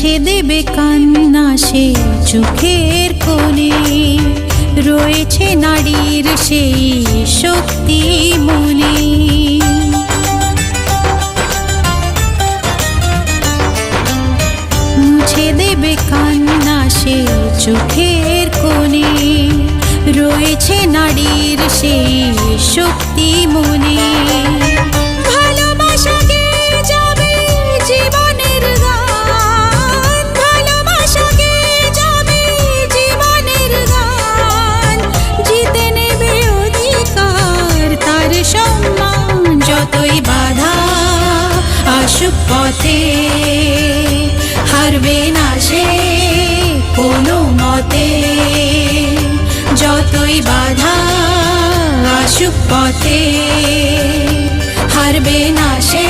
মুছে দেবে কান্না সে চোখের কোণে, রয়েছে নারীর সেই শক্তি মনে। মুছে দেবে কান্না সে চোখের কোণে, রয়েছে নারীর সেই শক্তি মনে। ভালোবাসা গেয়ে যাবে জীবনের গান, ভালোবাসা গেয়ে যাবে জীবনের গান, জিতে নেবে অধিকার তার সম্মান। যতই বাধা আসুক পথে, হারবে না সে কোনো মতে। যতই বাধা আসুক পথে, হারবে না সে